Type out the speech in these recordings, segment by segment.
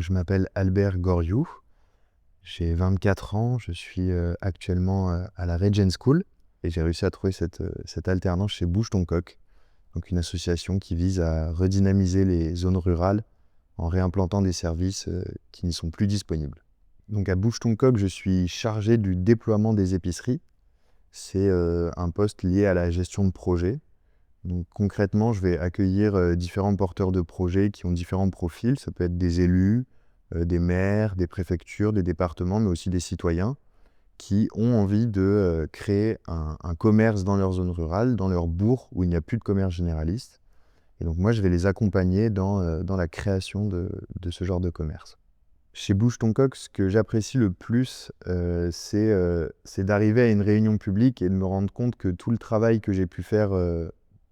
Je m'appelle Albert Goriou, j'ai 24 ans, je suis actuellement à la Regent School et j'ai réussi à trouver cette alternance chez Bouge ton coq, donc une association qui vise à redynamiser les zones rurales en réimplantant des services qui n'y sont plus disponibles. Donc à Bouge ton coq, je suis chargé du déploiement des épiceries. C'est un poste lié à la gestion de projet. Donc concrètement, je vais accueillir différents porteurs de projets qui ont différents profils. Ça peut être des élus, des maires, des préfectures, des départements, mais aussi des citoyens qui ont envie de créer un commerce dans leur zone rurale, dans leur bourg où il n'y a plus de commerce généraliste. Et donc moi, je vais les accompagner dans la création de ce genre de commerce. Chez Bouge ton coq, ce que j'apprécie le plus, c'est d'arriver à une réunion publique et de me rendre compte que tout le travail que j'ai pu faire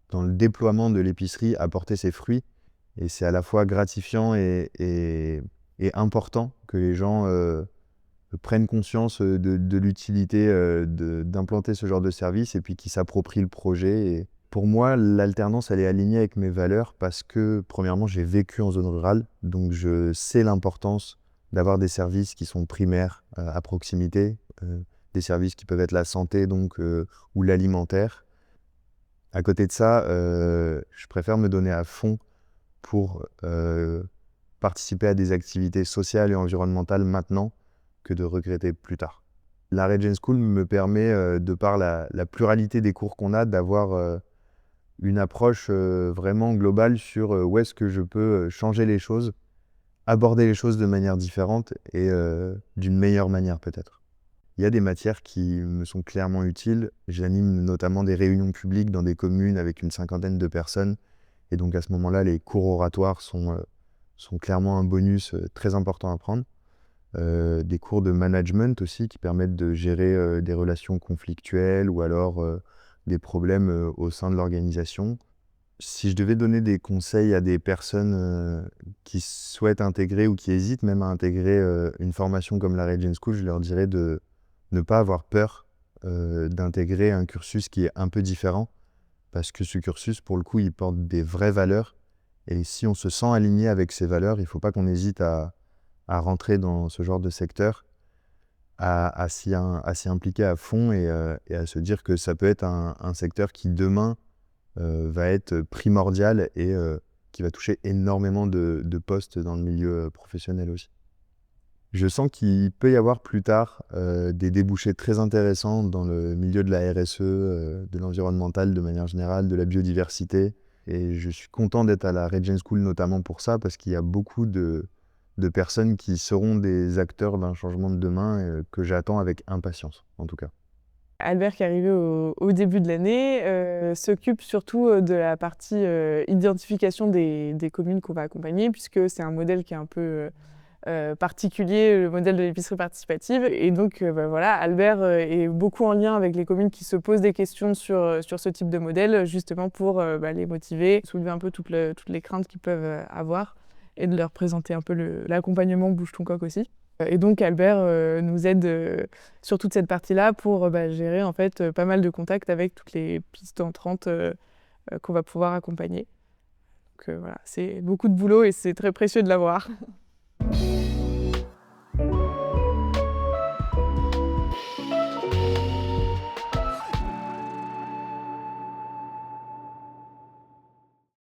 dans le déploiement de l'épicerie a porté ses fruits. Et c'est à la fois gratifiant et important que les gens prennent conscience de l'utilité d'implanter ce genre de service et puis qu'ils s'approprient le projet. Et pour moi, l'alternance, elle est alignée avec mes valeurs parce que, premièrement, j'ai vécu en zone rurale, donc je sais l'importance d'avoir des services qui sont primaires à proximité, des services qui peuvent être la santé donc, ou l'alimentaire. À côté de ça, je préfère me donner à fond pour participer à des activités sociales et environnementales maintenant que de regretter plus tard. La Regent School me permet, de par la pluralité des cours qu'on a, d'avoir une approche vraiment globale sur où est-ce que je peux changer les choses, aborder les choses de manière différente et d'une meilleure manière peut-être. Il y a des matières qui me sont clairement utiles. J'anime notamment des réunions publiques dans des communes avec une cinquantaine de personnes. Et donc à ce moment-là, les cours oratoires sont clairement un bonus très important à prendre. Des cours de management aussi qui permettent de gérer des relations conflictuelles ou alors des problèmes au sein de l'organisation. Si je devais donner des conseils à des personnes qui souhaitent intégrer ou qui hésitent même à intégrer une formation comme la Regent School, je leur dirais de ne pas avoir peur d'intégrer un cursus qui est un peu différent parce que ce cursus, pour le coup, il porte des vraies valeurs et si on se sent aligné avec ces valeurs, il ne faut pas qu'on hésite à rentrer dans ce genre de secteur, à s'y impliquer à fond et à se dire que ça peut être un secteur qui demain va être primordial et qui va toucher énormément de postes dans le milieu professionnel aussi. Je sens qu'il peut y avoir plus tard des débouchés très intéressants dans le milieu de la RSE, de l'environnemental de manière générale, de la biodiversité. Et je suis content d'être à la Regent School notamment pour ça, parce qu'il y a beaucoup de personnes qui seront des acteurs d'un changement de demain que j'attends avec impatience, en tout cas. Albert, qui est arrivé au début de l'année, s'occupe surtout de la partie identification des communes qu'on va accompagner, puisque c'est un modèle qui est un peu particulier, le modèle de l'épicerie participative. Et donc, voilà, Albert est beaucoup en lien avec les communes qui se posent des questions sur ce type de modèle, justement pour les motiver, soulever un peu toutes les craintes qu'ils peuvent avoir et de leur présenter un peu l'accompagnement Bouge ton coq aussi. Et donc Albert nous aide sur toute cette partie-là pour gérer en fait pas mal de contacts avec toutes les pistes entrantes qu'on va pouvoir accompagner. Donc voilà, c'est beaucoup de boulot et c'est très précieux de l'avoir.